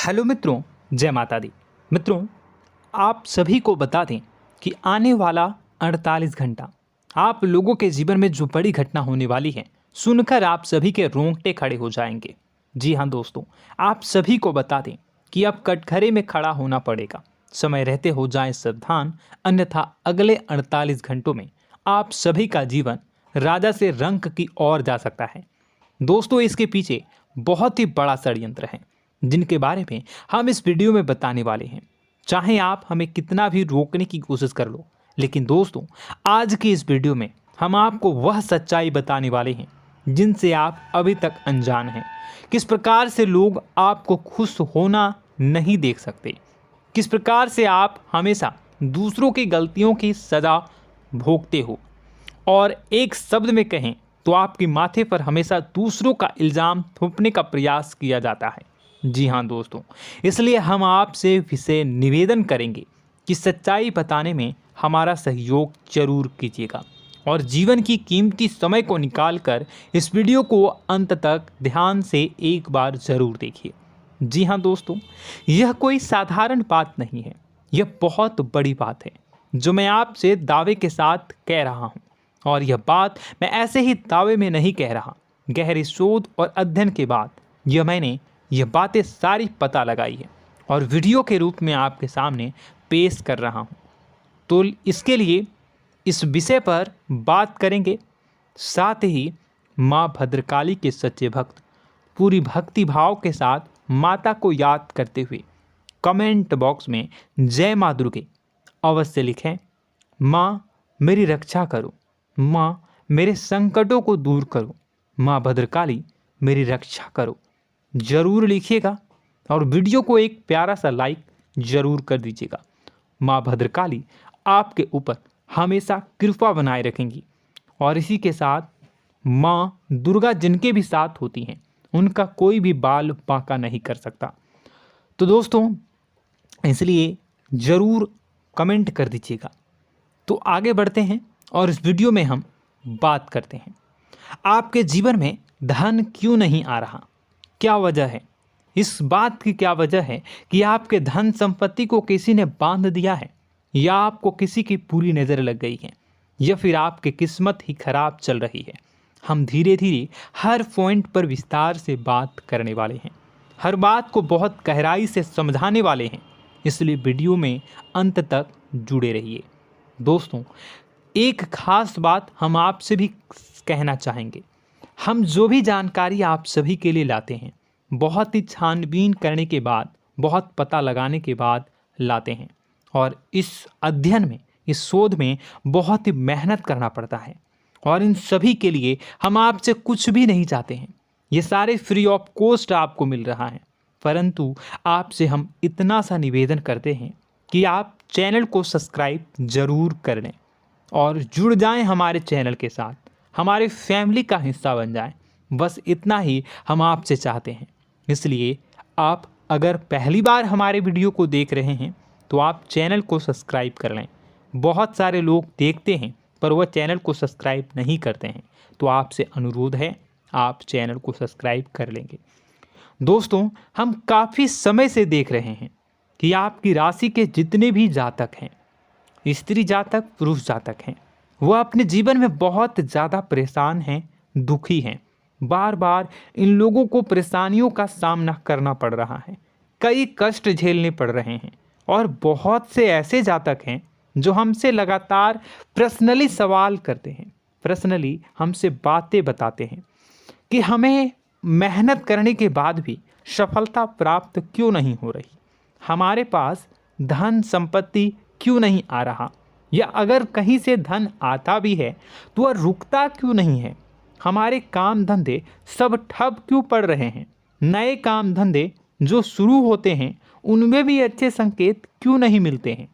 Hello मित्रों, जय माता दी। मित्रों, आप सभी को बता दें कि आने वाला 48 घंटा आप लोगों के जीवन में जो बड़ी घटना होने वाली है, सुनकर आप सभी के रोंगटे खड़े हो जाएंगे। जी हाँ दोस्तों, आप सभी को बता दें कि अब कटघरे में खड़ा होना पड़ेगा। समय रहते हो जाएं सावधान, अन्यथा अगले 48 घंटों में आप सभी का जीवन राजा से रंक की ओर जा सकता है। दोस्तों, इसके पीछे बहुत ही बड़ा षड्यंत्र है जिनके बारे में हम इस वीडियो में बताने वाले हैं। चाहे आप हमें कितना भी रोकने की कोशिश कर लो, लेकिन दोस्तों आज की इस वीडियो में हम आपको वह सच्चाई बताने वाले हैं जिनसे आप अभी तक अनजान हैं। किस प्रकार से लोग आपको खुश होना नहीं देख सकते, किस प्रकार से आप हमेशा दूसरों की गलतियों की सज़ा भोगते हो, और एक शब्द में कहें तो आपके माथे पर हमेशा दूसरों का इल्ज़ाम थोपने का प्रयास किया जाता है। जी हाँ दोस्तों, इसलिए हम आपसे विशेष निवेदन करेंगे कि सच्चाई बताने में हमारा सहयोग जरूर कीजिएगा और जीवन की कीमती समय को निकालकर इस वीडियो को अंत तक ध्यान से एक बार ज़रूर देखिए। जी हाँ दोस्तों, यह कोई साधारण बात नहीं है, यह बहुत बड़ी बात है जो मैं आपसे दावे के साथ कह रहा हूँ। और यह बात मैं ऐसे ही दावे में नहीं कह रहा, गहरी शोध और अध्ययन के बाद मैंने यह बातें सारी पता लगाई है और वीडियो के रूप में आपके सामने पेश कर रहा हूँ। तो इसके लिए इस विषय पर बात करेंगे। साथ ही माँ भद्रकाली के सच्चे भक्त पूरी भक्ति भाव के साथ माता को याद करते हुए कमेंट बॉक्स में जय माँ दुर्गे अवश्य लिखें। माँ मेरी रक्षा करो, माँ मेरे संकटों को दूर करो, माँ भद्रकाली मेरी रक्षा करो, जरूर लिखिएगा और वीडियो को एक प्यारा सा लाइक जरूर कर दीजिएगा। माँ भद्रकाली आपके ऊपर हमेशा कृपा बनाए रखेंगी और इसी के साथ माँ दुर्गा जिनके भी साथ होती हैं उनका कोई भी बाल बांका नहीं कर सकता। तो दोस्तों, इसलिए ज़रूर कमेंट कर दीजिएगा। तो आगे बढ़ते हैं और इस वीडियो में हम बात करते हैं, आपके जीवन में धन क्यों नहीं आ रहा, क्या वजह है। इस बात की क्या वजह है कि आपके धन संपत्ति को किसी ने बांध दिया है, या आपको किसी की पूरी नज़र लग गई है, या फिर आपकी किस्मत ही खराब चल रही है। हम धीरे धीरे हर पॉइंट पर विस्तार से बात करने वाले हैं, हर बात को बहुत गहराई से समझाने वाले हैं, इसलिए वीडियो में अंत तक जुड़े रहिए। दोस्तों, एक खास बात हम आपसे भी कहना चाहेंगे, हम जो भी जानकारी आप सभी के लिए लाते हैं बहुत ही छानबीन करने के बाद, बहुत पता लगाने के बाद लाते हैं, और इस अध्ययन में, इस शोध में बहुत ही मेहनत करना पड़ता है। और इन सभी के लिए हम आपसे कुछ भी नहीं चाहते हैं, ये सारे फ्री ऑफ कॉस्ट आपको मिल रहा है। परंतु आपसे हम इतना सा निवेदन करते हैं कि आप चैनल को सब्सक्राइब ज़रूर कर लें और जुड़ जाएं हमारे चैनल के साथ, हमारे फैमिली का हिस्सा बन जाएं। बस इतना ही हम आपसे चाहते हैं। इसलिए आप अगर पहली बार हमारे वीडियो को देख रहे हैं तो आप चैनल को सब्सक्राइब कर लें। बहुत सारे लोग देखते हैं पर वह चैनल को सब्सक्राइब नहीं करते हैं, तो आपसे अनुरोध है आप चैनल को सब्सक्राइब कर लेंगे। दोस्तों, हम काफ़ी समय से देख रहे हैं कि आपकी राशि के जितने भी जातक हैं, स्त्री जातक, पुरुष जातक हैं, वह अपने जीवन में बहुत ज़्यादा परेशान हैं, दुखी हैं। बार बार इन लोगों को परेशानियों का सामना करना पड़ रहा है, कई कष्ट झेलने पड़ रहे हैं। और बहुत से ऐसे जातक हैं जो हमसे लगातार पर्सनली सवाल करते हैं, पर्सनली हमसे बातें बताते हैं कि हमें मेहनत करने के बाद भी सफलता प्राप्त क्यों नहीं हो रही, हमारे पास धन संपत्ति क्यों नहीं आ रहा, या अगर कहीं से धन आता भी है तो वह रुकता क्यों नहीं है, हमारे काम धंधे सब ठप क्यों पड़ रहे हैं, नए काम धंधे जो शुरू होते हैं उनमें भी अच्छे संकेत क्यों नहीं मिलते हैं,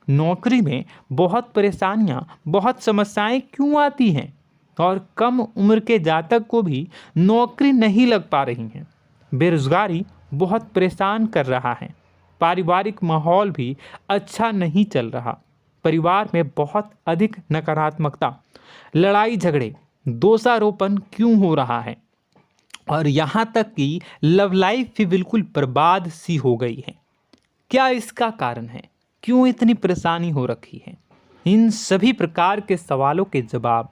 नौकरी में बहुत परेशानियां, बहुत समस्याएं क्यों आती हैं, और कम उम्र के जातक को भी नौकरी नहीं लग पा रही हैं, बेरोजगारी बहुत परेशान कर रहा है, पारिवारिक माहौल भी अच्छा नहीं चल रहा, परिवार में बहुत अधिक नकारात्मकता, लड़ाई झगड़े, दोषारोपण क्यों हो रहा है, और यहाँ तक कि लव लाइफ भी बिल्कुल बर्बाद सी हो गई है। क्या इसका कारण है? क्यों इतनी परेशानी हो रखी है? इन सभी प्रकार के सवालों के जवाब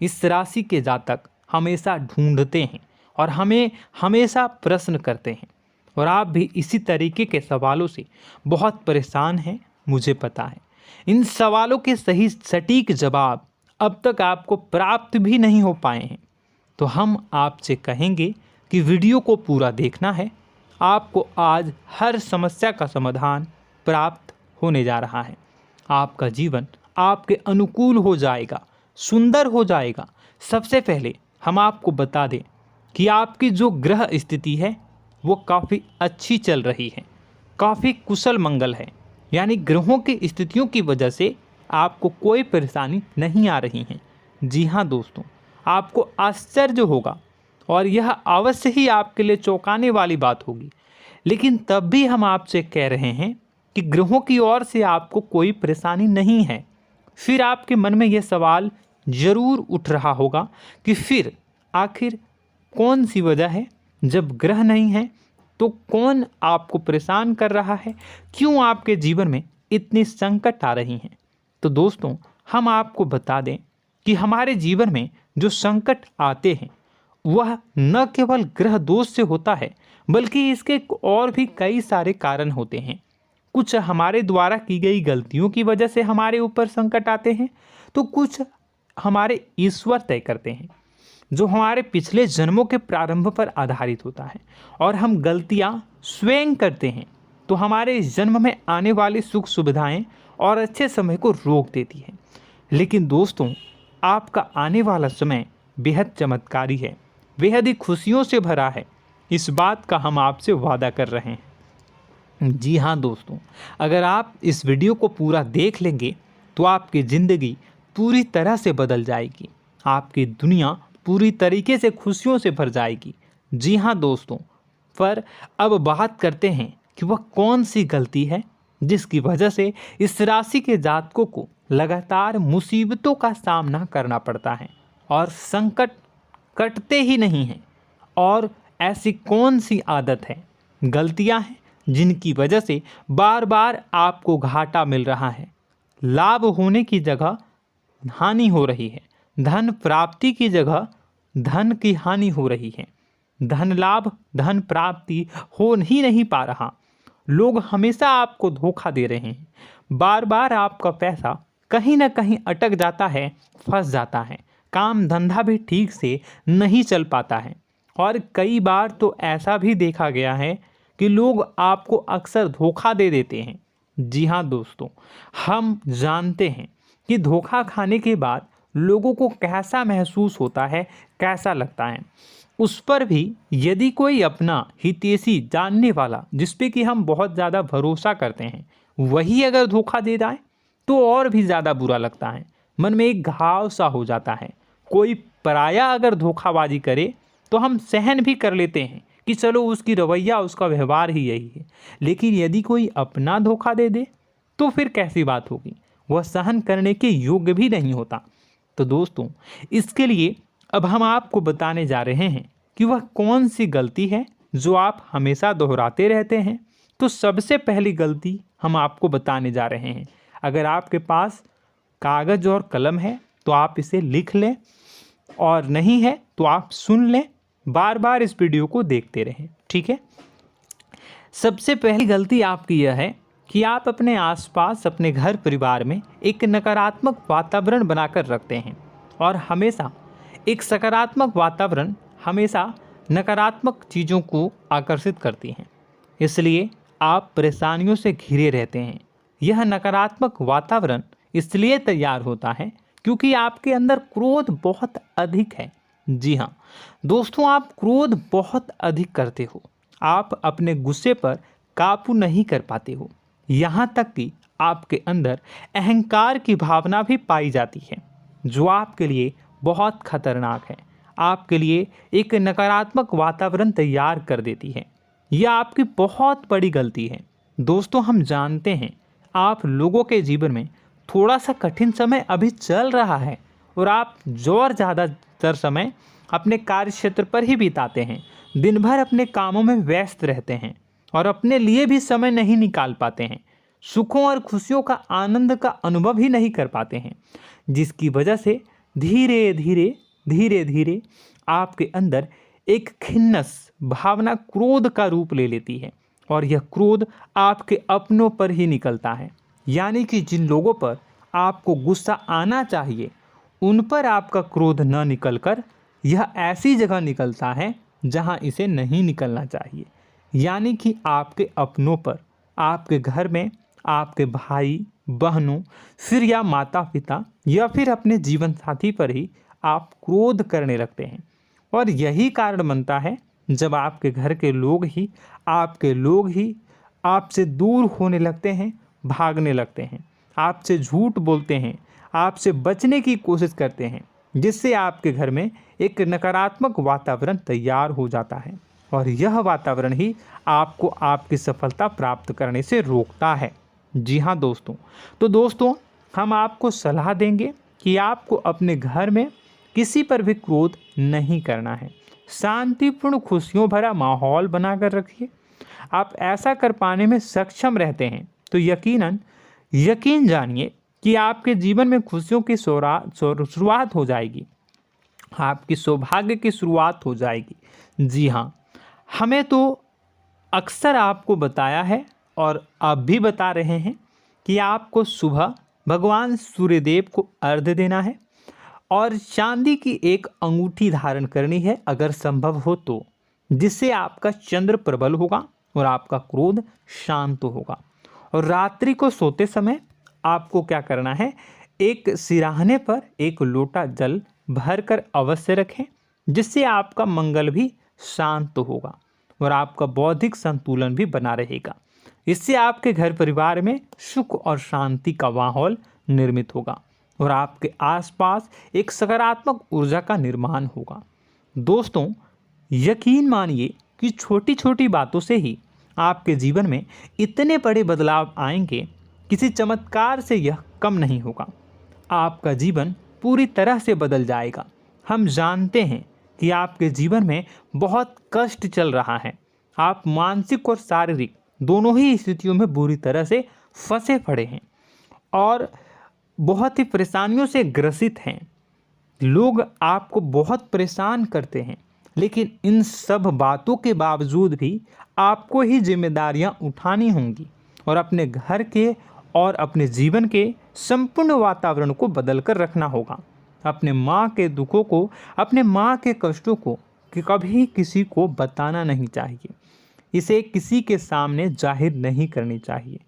इस राशि के जातक हमेशा ढूंढते हैं और हमें हमेशा प्रश्न करते हैं, और आप भी इसी तरीके के सवालों से बहुत परेशान हैं, मुझे पता है। इन सवालों के सही सटीक जवाब अब तक आपको प्राप्त भी नहीं हो पाए हैं, तो हम आपसे कहेंगे कि वीडियो को पूरा देखना है। आपको आज हर समस्या का समाधान प्राप्त होने जा रहा है। आपका जीवन आपके अनुकूल हो जाएगा, सुंदर हो जाएगा। सबसे पहले हम आपको बता दें कि आपकी जो ग्रह स्थिति है वो काफ़ी अच्छी चल रही है, काफ़ी कुशल मंगल है, यानी ग्रहों की स्थितियों की वजह से आपको कोई परेशानी नहीं आ रही है। जी हाँ दोस्तों, आपको आश्चर्य होगा और यह अवश्य ही आपके लिए चौंकाने वाली बात होगी, लेकिन तब भी हम आपसे कह रहे हैं कि ग्रहों की ओर से आपको कोई परेशानी नहीं है। फिर आपके मन में यह सवाल जरूर उठ रहा होगा कि फिर आखिर कौन सी वजह है? जब ग्रह नहीं है तो कौन आपको परेशान कर रहा है? क्यों आपके जीवन में इतनी संकट आ रही हैं? तो दोस्तों, हम आपको बता दें कि हमारे जीवन में जो संकट आते हैं वह न केवल ग्रह दोष से होता है, बल्कि इसके और भी कई सारे कारण होते हैं। कुछ हमारे द्वारा की गई गलतियों की वजह से हमारे ऊपर संकट आते हैं, तो कुछ हमारे ईश्वर तय करते हैं, जो हमारे पिछले जन्मों के प्रारंभ पर आधारित होता है। और हम गलतियां स्वयं करते हैं तो हमारे इस जन्म में आने वाली सुख सुविधाएं और अच्छे समय को रोक देती है। लेकिन दोस्तों, आपका आने वाला समय बेहद चमत्कारी है, बेहद ही खुशियों से भरा है। इस बात का हम आपसे वादा कर रहे हैं। जी हाँ दोस्तों, अगर आप इस वीडियो को पूरा देख लेंगे तो आपकी ज़िंदगी पूरी तरह से बदल जाएगी, आपकी दुनिया पूरी तरीके से खुशियों से भर जाएगी। जी हाँ दोस्तों, पर अब बात करते हैं कि वह कौन सी गलती है जिसकी वजह से इस राशि के जातकों को लगातार मुसीबतों का सामना करना पड़ता है और संकट कटते ही नहीं हैं। और ऐसी कौन सी आदत है, गलतियां हैं जिनकी वजह से बार बार आपको घाटा मिल रहा है, लाभ होने की जगह हानि हो रही है, धन प्राप्ति की जगह धन की हानि हो रही है, धन लाभ धन प्राप्ति हो ही नहीं पा रहा, लोग हमेशा आपको धोखा दे रहे हैं, बार बार आपका पैसा कहीं ना कहीं अटक जाता है, फंस जाता है, काम धंधा भी ठीक से नहीं चल पाता है। और कई बार तो ऐसा भी देखा गया है कि लोग आपको अक्सर धोखा दे देते हैं। जी हाँ दोस्तों, हम जानते हैं कि धोखा खाने के बाद लोगों को कैसा महसूस होता है, कैसा लगता है। उस पर भी यदि कोई अपना हितैषी जानने वाला, जिस पे कि हम बहुत ज़्यादा भरोसा करते हैं, वही अगर धोखा दे जाए तो और भी ज़्यादा बुरा लगता है, मन में एक घाव सा हो जाता है। कोई पराया अगर धोखाबाजी करे तो हम सहन भी कर लेते हैं कि चलो उसकी रवैया, उसका व्यवहार ही यही है, लेकिन यदि कोई अपना धोखा दे दे तो फिर कैसी बात होगी? वह सहन करने के योग्य भी नहीं होता। तो दोस्तों, इसके लिए अब हम आपको बताने जा रहे हैं कि वह कौन सी गलती है जो आप हमेशा दोहराते रहते हैं। तो सबसे पहली गलती हम आपको बताने जा रहे हैं। अगर आपके पास कागज़ और कलम है तो आप इसे लिख लें, और नहीं है तो आप सुन लें, बार बार इस वीडियो को देखते रहें, ठीक है। सबसे पहली गलती आपकी यह है कि आप अपने आसपास, अपने घर परिवार में एक नकारात्मक वातावरण बनाकर रखते हैं, और हमेशा एक सकारात्मक वातावरण हमेशा नकारात्मक चीज़ों को आकर्षित करती हैं, इसलिए आप परेशानियों से घिरे रहते हैं। यह नकारात्मक वातावरण इसलिए तैयार होता है क्योंकि आपके अंदर क्रोध बहुत अधिक है। जी हाँ दोस्तों, आप क्रोध बहुत अधिक करते हो, आप अपने गुस्से पर काबू नहीं कर पाते हो, यहाँ तक कि आपके अंदर अहंकार की भावना भी पाई जाती है, जो आपके लिए बहुत खतरनाक है, आपके लिए एक नकारात्मक वातावरण तैयार कर देती है। यह आपकी बहुत बड़ी गलती है। दोस्तों, हम जानते हैं आप लोगों के जीवन में थोड़ा सा कठिन समय अभी चल रहा है, और आप जो और ज़्यादातर समय अपने कार्य क्षेत्र पर ही बिताते हैं, दिन भर अपने कामों में व्यस्त रहते हैं और अपने लिए भी समय नहीं निकाल पाते हैं, सुखों और खुशियों का आनंद का अनुभव ही नहीं कर पाते हैं, जिसकी वजह से धीरे धीरे धीरे धीरे आपके अंदर एक खिन्नस भावना क्रोध का रूप ले लेती है और यह क्रोध आपके अपनों पर ही निकलता है। यानी कि जिन लोगों पर आपको गुस्सा आना चाहिए उन पर आपका क्रोध न निकलकर यह ऐसी जगह निकलता है जहां इसे नहीं निकलना चाहिए। यानी कि आपके अपनों पर, आपके घर में, आपके भाई बहनों, फिर या माता पिता या फिर अपने जीवन साथी पर ही आप क्रोध करने लगते हैं। और यही कारण बनता है जब आपके घर के लोग ही आपसे दूर होने लगते हैं, भागने लगते हैं, आपसे झूठ बोलते हैं, आपसे बचने की कोशिश करते हैं, जिससे आपके घर में एक नकारात्मक वातावरण तैयार हो जाता है और यह वातावरण ही आपको आपकी सफलता प्राप्त करने से रोकता है। जी हाँ दोस्तों, तो दोस्तों हम आपको सलाह देंगे कि आपको अपने घर में किसी पर भी क्रोध नहीं करना है। शांतिपूर्ण खुशियों भरा माहौल बनाकर रखिए। आप ऐसा कर पाने में सक्षम रहते हैं तो यकीन जानिए कि आपके जीवन में खुशियों की शुरुआत हो जाएगी, आपकी सौभाग्य की शुरुआत हो जाएगी। जी हाँ, हमें तो अक्सर आपको बताया है और अब भी बता रहे हैं कि आपको सुबह भगवान सूर्यदेव को अर्घ्य देना है और चांदी की एक अंगूठी धारण करनी है अगर संभव हो तो, जिससे आपका चंद्र प्रबल होगा और आपका क्रोध शांत होगा। और रात्रि को सोते समय आपको क्या करना है, एक सिराहने पर एक लोटा जल भरकर अवश्य रखें, जिससे आपका मंगल भी शांत होगा और आपका बौद्धिक संतुलन भी बना रहेगा। इससे आपके घर परिवार में सुख और शांति का माहौल निर्मित होगा और आपके आसपास एक सकारात्मक ऊर्जा का निर्माण होगा। दोस्तों यकीन मानिए कि छोटी छोटी बातों से ही आपके जीवन में इतने बड़े बदलाव आएंगे, किसी चमत्कार से यह कम नहीं होगा। आपका जीवन पूरी तरह से बदल जाएगा। हम जानते हैं कि आपके जीवन में बहुत कष्ट चल रहा है, आप मानसिक और शारीरिक दोनों ही स्थितियों में बुरी तरह से फंसे पड़े हैं और बहुत ही परेशानियों से ग्रसित हैं। लोग आपको बहुत परेशान करते हैं, लेकिन इन सब बातों के बावजूद भी आपको ही जिम्मेदारियां उठानी होंगी और अपने घर के और अपने जीवन के संपूर्ण वातावरण को बदल कर रखना होगा। अपने माँ के दुखों को, अपने माँ के कष्टों को कभी किसी को बताना नहीं चाहिए, इसे किसी के सामने जाहिर नहीं करनी चाहिए।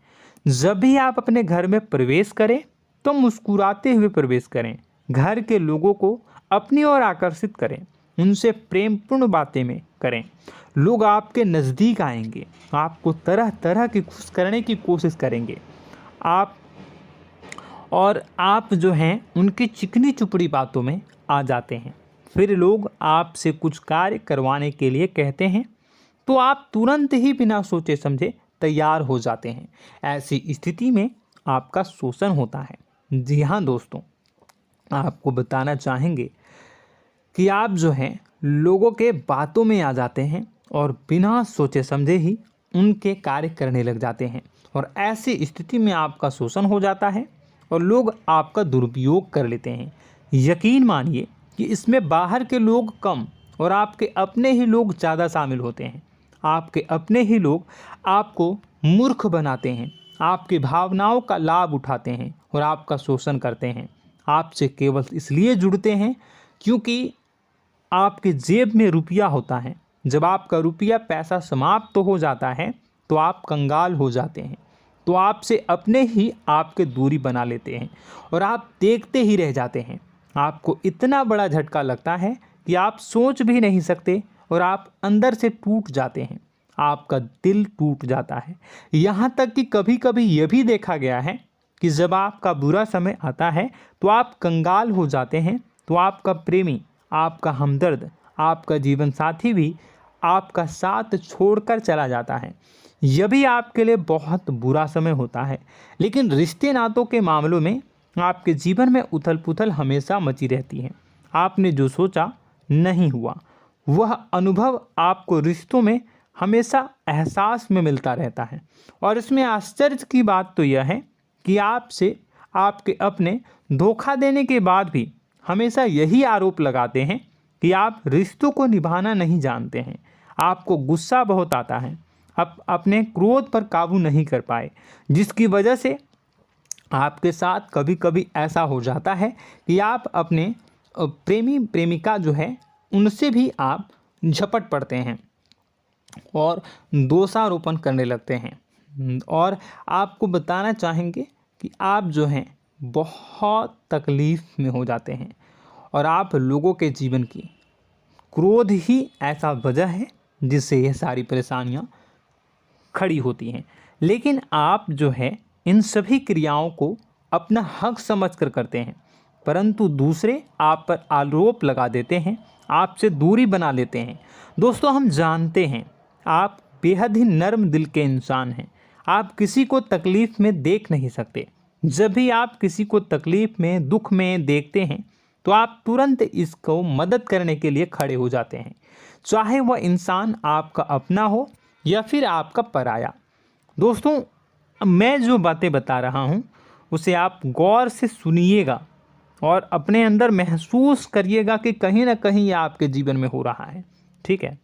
जब भी आप अपने घर में प्रवेश करें तो मुस्कुराते हुए प्रवेश करें, घर के लोगों को अपनी ओर आकर्षित करें, उनसे प्रेमपूर्ण बातें में करें। लोग आपके नज़दीक आएंगे, आपको तरह तरह की खुश करने की कोशिश करेंगे। आप जो हैं उनकी चिकनी चुपड़ी बातों में आ जाते हैं। फिर लोग आपसे कुछ कार्य करवाने के लिए कहते हैं तो आप तुरंत ही बिना सोचे समझे तैयार हो जाते हैं। ऐसी स्थिति में आपका शोषण होता है। जी हाँ दोस्तों, आपको बताना चाहेंगे कि आप जो हैं लोगों के बातों में आ जाते हैं और बिना सोचे समझे ही उनके कार्य करने लग जाते हैं और ऐसी स्थिति में आपका शोषण हो जाता है और लोग आपका दुरुपयोग कर लेते हैं। यकीन मानिए कि इसमें बाहर के लोग कम और आपके अपने ही लोग ज़्यादा शामिल होते हैं। आपके अपने ही लोग आपको मूर्ख बनाते हैं, आपकी भावनाओं का लाभ उठाते हैं और आपका शोषण करते हैं। आपसे केवल इसलिए जुड़ते हैं क्योंकि आपके जेब में रुपया होता है। जब आपका रुपया पैसा समाप्त हो जाता है तो आप कंगाल हो जाते हैं, तो आपसे अपने ही आपके दूरी बना लेते हैं और आप देखते ही रह जाते हैं। आपको इतना बड़ा झटका लगता है कि आप सोच भी नहीं सकते और आप अंदर से टूट जाते हैं, आपका दिल टूट जाता है। यहाँ तक कि कभी कभी यह भी देखा गया है कि जब आपका बुरा समय आता है तो आप कंगाल हो जाते हैं, तो आपका प्रेमी, आपका हमदर्द, आपका जीवन साथी भी आपका साथ छोड़कर चला जाता है। यह भी आपके लिए बहुत बुरा समय होता है। लेकिन रिश्ते नातों के मामलों में आपके जीवन में उथल पुथल हमेशा मची रहती है। आपने जो सोचा नहीं हुआ। वह अनुभव आपको रिश्तों में हमेशा एहसास में मिलता रहता है। और इसमें आश्चर्य की बात तो यह है कि आपसे आपके अपने धोखा देने के बाद भी हमेशा यही आरोप लगाते हैं कि आप रिश्तों को निभाना नहीं जानते हैं। आपको गुस्सा बहुत आता है, आप अपने क्रोध पर काबू नहीं कर पाए, जिसकी वजह से आपके साथ कभी कभी ऐसा हो जाता है कि आप अपने प्रेमी प्रेमिका जो है उनसे भी आप झपट पड़ते हैं और दोषारोपण करने लगते हैं। और आपको बताना चाहेंगे कि आप जो हैं बहुत तकलीफ़ में हो जाते हैं और आप लोगों के जीवन की क्रोध ही ऐसा वजह है जिससे ये सारी परेशानियां खड़ी होती हैं। लेकिन आप जो है इन सभी क्रियाओं को अपना हक समझकर करते हैं, परंतु दूसरे आप पर आरोप लगा देते हैं, आपसे दूरी बना लेते हैं। दोस्तों, हम जानते हैं आप बेहद ही नर्म दिल के इंसान हैं। आप किसी को तकलीफ़ में देख नहीं सकते। जब भी आप किसी को तकलीफ़ में, दुख में देखते हैं तो आप तुरंत इसको मदद करने के लिए खड़े हो जाते हैं, चाहे वह इंसान आपका अपना हो या फिर आपका पराया। दोस्तों, मैं जो बातें बता रहा हूँ उसे आप गौर से सुनिएगा और अपने अंदर महसूस करिएगा कि कहीं ना कहीं ये आपके जीवन में हो रहा है। ठीक है,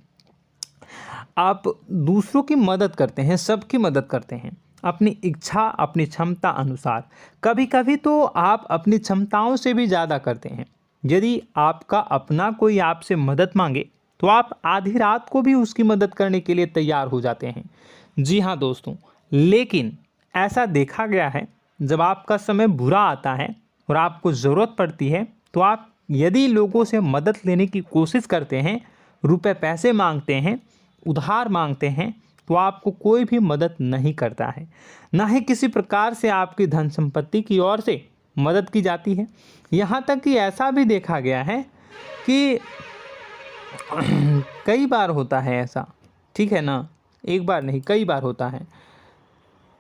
आप दूसरों की मदद करते हैं, सबकी मदद करते हैं अपनी इच्छा, अपनी क्षमता अनुसार। कभी कभी तो आप अपनी क्षमताओं से भी ज़्यादा करते हैं। यदि आपका अपना कोई आपसे मदद मांगे तो आप आधी रात को भी उसकी मदद करने के लिए तैयार हो जाते हैं। जी हाँ दोस्तों, लेकिन ऐसा देखा गया है जब आपका समय बुरा आता है और आपको ज़रूरत पड़ती है तो आप यदि लोगों से मदद लेने की कोशिश करते हैं, रुपए पैसे मांगते हैं, उधार मांगते हैं, तो आपको कोई भी मदद नहीं करता है। ना ही किसी प्रकार से आपकी धन संपत्ति की ओर से मदद की जाती है। यहाँ तक कि ऐसा भी देखा गया है कि कई बार होता है ऐसा, ठीक है ना, एक बार नहीं कई बार होता है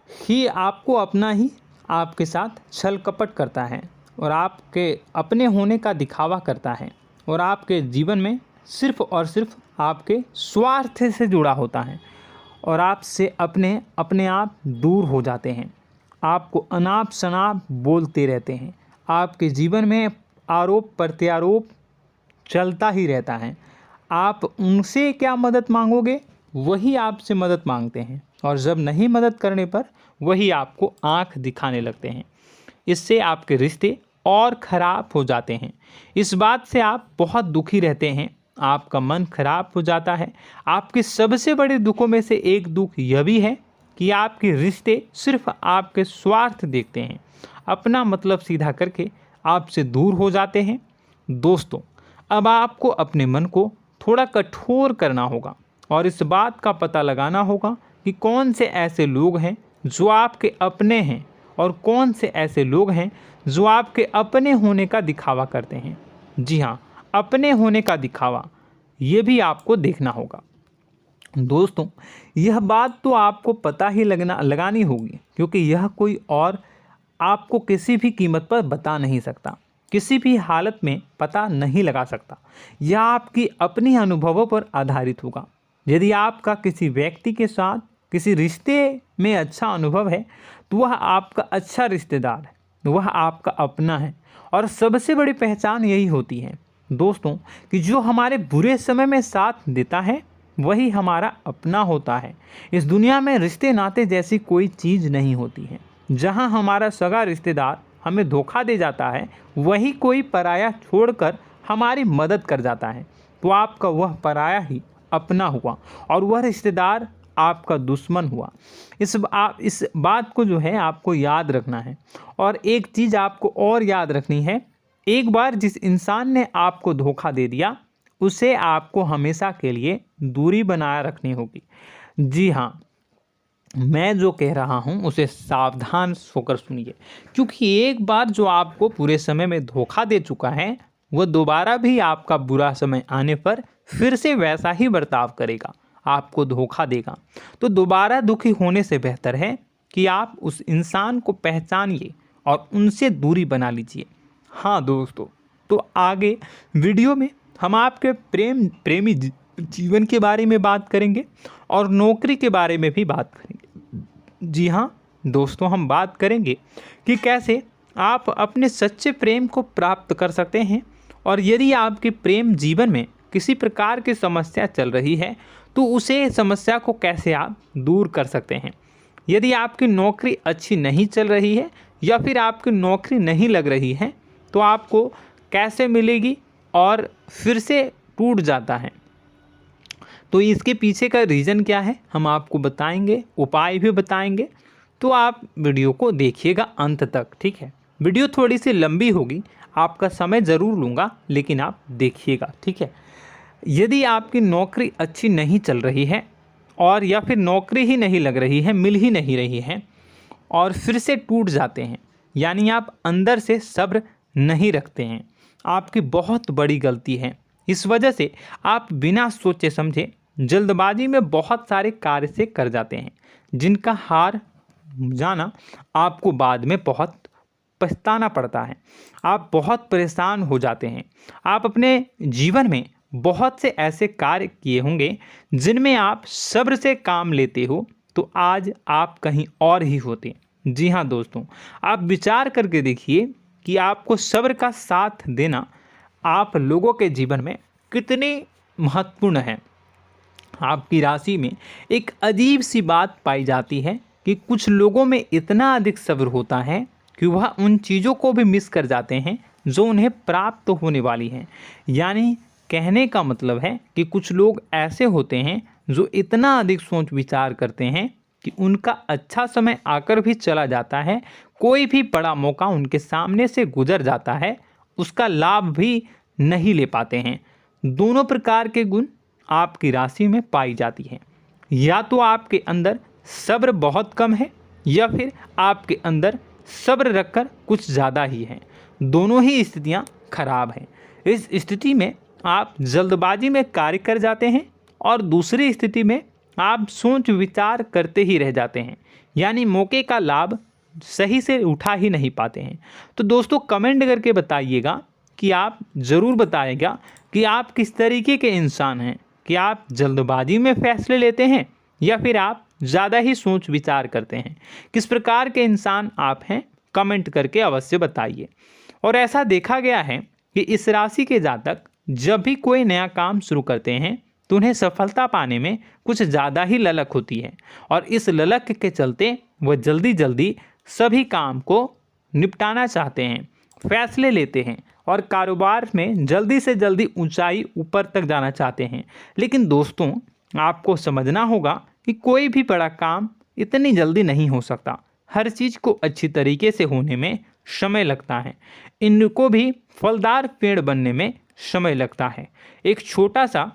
कि आपको अपना ही आपके साथ छल कपट करता है और आपके अपने होने का दिखावा करता है और आपके जीवन में सिर्फ और सिर्फ आपके स्वार्थ से जुड़ा होता है और आपसे अपने आप दूर हो जाते हैं। आपको अनाप शनाप बोलते रहते हैं। आपके जीवन में आरोप प्रत्यारोप चलता ही रहता है। आप उनसे क्या मदद मांगोगे, वही आपसे मदद मांगते हैं और जब नहीं मदद करने पर वही आपको आंख दिखाने लगते हैं। इससे आपके रिश्ते और ख़राब हो जाते हैं। इस बात से आप बहुत दुखी रहते हैं, आपका मन खराब हो जाता है। आपके सबसे बड़े दुखों में से एक दुख यह भी है कि आपके रिश्ते सिर्फ आपके स्वार्थ देखते हैं, अपना मतलब सीधा करके आपसे दूर हो जाते हैं। दोस्तों, अब आपको अपने मन को थोड़ा कठोर करना होगा और इस बात का पता लगाना होगा कि कौन से ऐसे लोग हैं जो आपके अपने हैं और कौन से ऐसे लोग हैं जो आपके अपने होने का दिखावा करते हैं। जी हाँ, अपने होने का दिखावा, ये भी आपको देखना होगा। दोस्तों, यह बात तो आपको पता ही लगानी होगी, क्योंकि यह कोई और आपको किसी भी कीमत पर बता नहीं सकता, किसी भी हालत में पता नहीं लगा सकता। यह आपकी अपनी अनुभवों पर आधारित होगा। यदि आपका किसी व्यक्ति के साथ किसी रिश्ते में अच्छा अनुभव है तो वह आपका अच्छा रिश्तेदार है, वह आपका अपना है। और सबसे बड़ी पहचान यही होती है दोस्तों कि जो हमारे बुरे समय में साथ देता है वही हमारा अपना होता है। इस दुनिया में रिश्ते नाते जैसी कोई चीज़ नहीं होती है। जहां हमारा सगा रिश्तेदार हमें धोखा दे जाता है, वही कोई पराया छोड़कर हमारी मदद कर जाता है, तो आपका वह पराया ही अपना हुआ और वह रिश्तेदार आपका दुश्मन हुआ। इस बात को जो है आपको याद रखना है। और एक चीज़ आपको और याद रखनी है, एक बार जिस इंसान ने आपको धोखा दे दिया उसे आपको हमेशा के लिए दूरी बनाए रखनी होगी। जी हाँ, मैं जो कह रहा हूँ उसे सावधान होकर सुनिए, क्योंकि एक बार जो आपको पूरे समय में धोखा दे चुका है वह दोबारा भी आपका बुरा समय आने पर फिर से वैसा ही बर्ताव करेगा, आपको धोखा देगा। तो दोबारा दुखी होने से बेहतर है कि आप उस इंसान को पहचानिए और उनसे दूरी बना लीजिए। हाँ दोस्तों, तो आगे वीडियो में हम आपके प्रेमी जीवन के बारे में बात करेंगे और नौकरी के बारे में भी बात करेंगे। जी हाँ दोस्तों, हम बात करेंगे कि कैसे आप अपने सच्चे प्रेम को प्राप्त कर सकते हैं, और यदि आपके प्रेम जीवन में किसी प्रकार की समस्या चल रही है तो उसे समस्या को कैसे आप दूर कर सकते हैं। यदि आपकी नौकरी अच्छी नहीं चल रही है या फिर आपकी नौकरी नहीं लग रही है तो आपको कैसे मिलेगी और फिर से टूट जाता है, तो इसके पीछे का रीज़न क्या है हम आपको बताएंगे, उपाय भी बताएंगे। तो आप वीडियो को देखिएगा अंत तक, ठीक है। वीडियो थोड़ी सी लंबी होगी, आपका समय ज़रूर लूँगा, लेकिन आप देखिएगा, ठीक है। यदि आपकी नौकरी अच्छी नहीं चल रही है और या फिर नौकरी ही नहीं लग रही है, मिल ही नहीं रही है और फिर से टूट जाते हैं, यानी आप अंदर से सब्र नहीं रखते हैं, आपकी बहुत बड़ी गलती है। इस वजह से आप बिना सोचे समझे जल्दबाजी में बहुत सारे कार्य से कर जाते हैं, जिनका हार जाना आपको बाद में बहुत पछताना पड़ता है। आप बहुत परेशान हो जाते हैं। आप अपने जीवन में बहुत से ऐसे कार्य किए होंगे जिनमें आप सब्र से काम लेते हो, तो आज आप कहीं और ही होते। जी हाँ दोस्तों, आप विचार करके देखिए कि आपको सब्र का साथ देना आप लोगों के जीवन में कितनी महत्वपूर्ण है। आपकी राशि में एक अजीब सी बात पाई जाती है कि कुछ लोगों में इतना अधिक सब्र होता है कि वह उन चीज़ों को भी मिस कर जाते हैं जो उन्हें प्राप्त होने वाली हैं। यानी कहने का मतलब है कि कुछ लोग ऐसे होते हैं जो इतना अधिक सोच विचार करते हैं कि उनका अच्छा समय आकर भी चला जाता है, कोई भी बड़ा मौका उनके सामने से गुजर जाता है, उसका लाभ भी नहीं ले पाते हैं। दोनों प्रकार के गुण आपकी राशि में पाई जाती हैं। या तो आपके अंदर सब्र बहुत कम है या फिर आपके अंदर सब्र रखकर कुछ ज़्यादा ही है। दोनों ही स्थितियाँ खराब हैं। इस स्थिति में आप जल्दबाजी में कार्य कर जाते हैं और दूसरी स्थिति में आप सोच विचार करते ही रह जाते हैं, यानी मौके का लाभ सही से उठा ही नहीं पाते हैं। तो दोस्तों कमेंट करके बताइएगा कि आप ज़रूर बताइएगा कि आप किस तरीके के इंसान हैं, कि आप जल्दबाजी में फैसले लेते हैं या फिर आप ज़्यादा ही सोच विचार करते हैं। किस प्रकार के इंसान आप हैं, कमेंट करके अवश्य बताइए। और ऐसा देखा गया है कि इस राशि के जातक जब भी कोई नया काम शुरू करते हैं तो उन्हें सफलता पाने में कुछ ज़्यादा ही ललक होती है, और इस ललक के चलते वह जल्दी जल्दी सभी काम को निपटाना चाहते हैं, फैसले लेते हैं और कारोबार में जल्दी से जल्दी ऊंचाई ऊपर तक जाना चाहते हैं। लेकिन दोस्तों आपको समझना होगा कि कोई भी बड़ा काम इतनी जल्दी नहीं हो सकता। हर चीज़ को अच्छी तरीके से होने में समय लगता है। इनको भी फलदार पेड़ बनने में समय लगता है। एक छोटा सा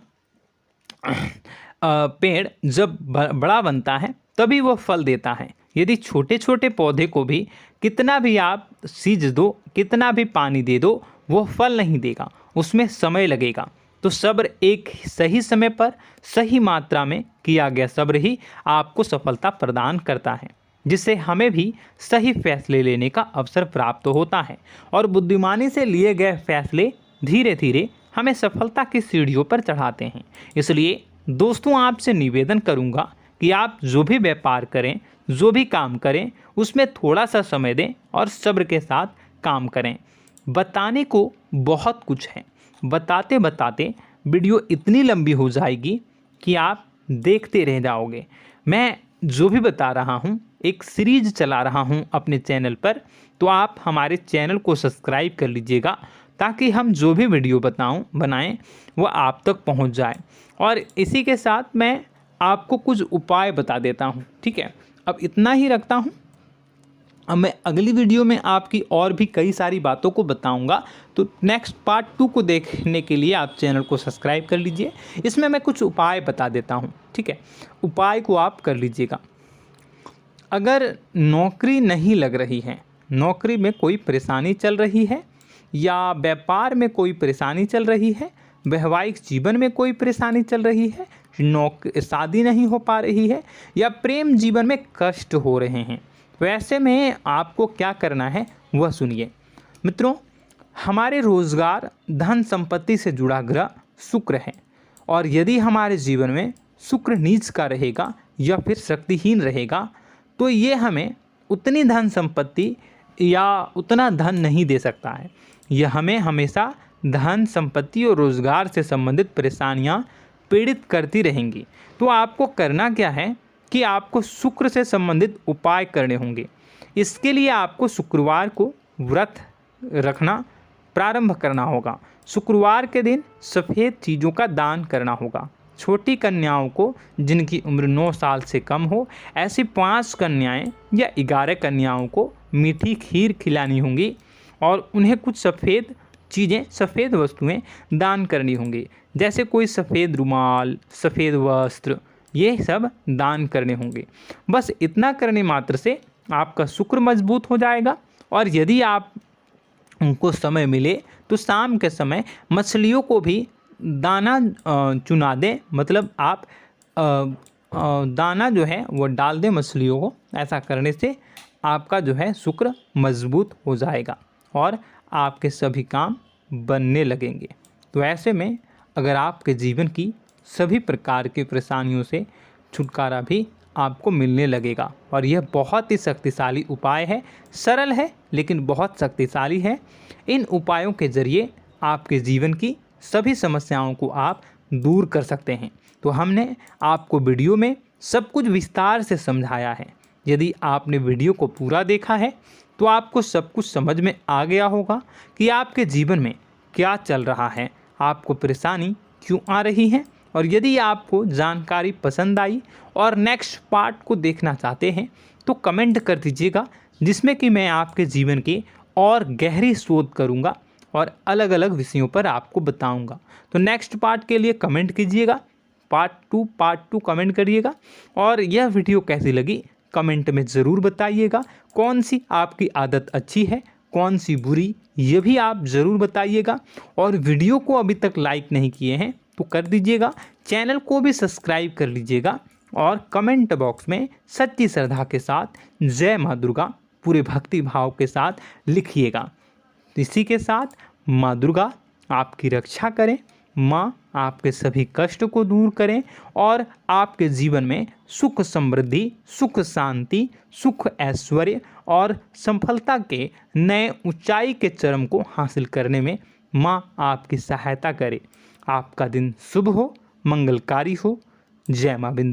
पेड़ जब बड़ा बनता है तभी वो फल देता है। यदि छोटे छोटे पौधे को भी कितना भी आप सींच दो, कितना भी पानी दे दो, वो फल नहीं देगा, उसमें समय लगेगा। तो सब्र एक सही समय पर सही मात्रा में किया गया सब्र ही आपको सफलता प्रदान करता है, जिससे हमें भी सही फैसले लेने का अवसर प्राप्त होता है। और बुद्धिमानी से लिए गए फैसले धीरे धीरे हमें सफलता की सीढ़ियों पर चढ़ाते हैं। इसलिए दोस्तों आपसे निवेदन करूंगा कि आप जो भी व्यापार करें, जो भी काम करें, उसमें थोड़ा सा समय दें और सब्र के साथ काम करें। बताने को बहुत कुछ है, बताते बताते वीडियो इतनी लंबी हो जाएगी कि आप देखते रह जाओगे। मैं जो भी बता रहा हूँ एक सीरीज चला रहा हूँ अपने चैनल पर, तो आप हमारे चैनल को सब्सक्राइब कर लीजिएगा ताकि हम जो भी वीडियो बनाएं वो आप तक पहुँच जाए। और इसी के साथ मैं आपको कुछ उपाय बता देता हूँ, ठीक है। अब इतना ही रखता हूँ। अब मैं अगली वीडियो में आपकी और भी कई सारी बातों को बताऊंगा। तो नेक्स्ट पार्ट 2 को देखने के लिए आप चैनल को सब्सक्राइब कर लीजिए। इसमें मैं कुछ उपाय बता देता हूं, ठीक है। उपाय को आप कर लीजिएगा। अगर नौकरी नहीं लग रही है, नौकरी में कोई परेशानी चल रही है, या व्यापार में कोई परेशानी चल रही है, वैवाहिक जीवन में कोई परेशानी चल रही है, शादी नहीं हो पा रही है, या प्रेम जीवन में कष्ट हो रहे हैं, वैसे में आपको क्या करना है वह सुनिए। मित्रों, हमारे रोजगार धन संपत्ति से जुड़ा ग्रह शुक्र है, और यदि हमारे जीवन में शुक्र नीच का रहेगा या फिर शक्तिहीन रहेगा तो ये हमें उतनी धन संपत्ति या उतना धन नहीं दे सकता है। यह हमें हमेशा धन संपत्ति और रोजगार से संबंधित परेशानियां पीड़ित करती रहेंगी। तो आपको करना क्या है कि आपको शुक्र से संबंधित उपाय करने होंगे। इसके लिए आपको शुक्रवार को व्रत रखना प्रारंभ करना होगा। शुक्रवार के दिन सफ़ेद चीज़ों का दान करना होगा। छोटी कन्याओं को जिनकी उम्र 9 साल से कम हो, ऐसी 5 कन्याएं या 11 कन्याओं को मीठी खीर खिलानी होंगी और उन्हें कुछ सफ़ेद चीज़ें, सफ़ेद वस्तुएं दान करनी होंगी, जैसे कोई सफ़ेद रुमाल, सफ़ेद वस्त्र, ये सब दान करने होंगे। बस इतना करने मात्र से आपका शुक्र मजबूत हो जाएगा। और यदि आप उनको समय मिले तो शाम के समय मछलियों को भी दाना चुना दें, मतलब आप दाना जो है वो डाल दें मछलियों को। ऐसा करने से आपका जो है शुक्र मजबूत हो जाएगा और आपके सभी काम बनने लगेंगे। तो ऐसे में अगर आपके जीवन की सभी प्रकार की परेशानियों से छुटकारा भी आपको मिलने लगेगा। और यह बहुत ही शक्तिशाली उपाय है, सरल है लेकिन बहुत शक्तिशाली है। इन उपायों के ज़रिए आपके जीवन की सभी समस्याओं को आप दूर कर सकते हैं। तो हमने आपको वीडियो में सब कुछ विस्तार से समझाया है। यदि आपने वीडियो को पूरा देखा है तो आपको सब कुछ समझ में आ गया होगा कि आपके जीवन में क्या चल रहा है, आपको परेशानी क्यों आ रही है। और यदि आपको जानकारी पसंद आई और नेक्स्ट पार्ट को देखना चाहते हैं तो कमेंट कर दीजिएगा, जिसमें कि मैं आपके जीवन की और गहरी शोध करूंगा और अलग अलग विषयों पर आपको बताऊंगा। तो नेक्स्ट पार्ट के लिए कमेंट कीजिएगा, पार्ट टू कमेंट करिएगा। और यह वीडियो कैसी लगी कमेंट में ज़रूर बताइएगा। कौन सी आपकी आदत अच्छी है, कौन सी बुरी, ये भी आप ज़रूर बताइएगा। और वीडियो को अभी तक लाइक नहीं किए हैं तो कर दीजिएगा, चैनल को भी सब्सक्राइब कर लीजिएगा और कमेंट बॉक्स में सच्ची श्रद्धा के साथ जय माँ दुर्गा पूरे भक्ति भाव के साथ लिखिएगा। इसी के साथ माँ दुर्गा आपकी रक्षा करें, माँ आपके सभी कष्ट को दूर करें और आपके जीवन में सुख समृद्धि, सुख शांति, सुख ऐश्वर्य और सफलता के नए ऊंचाई के चरम को हासिल करने में माँ आपकी सहायता करे। आपका दिन शुभ हो, मंगलकारी हो। जय माँ बिंदु।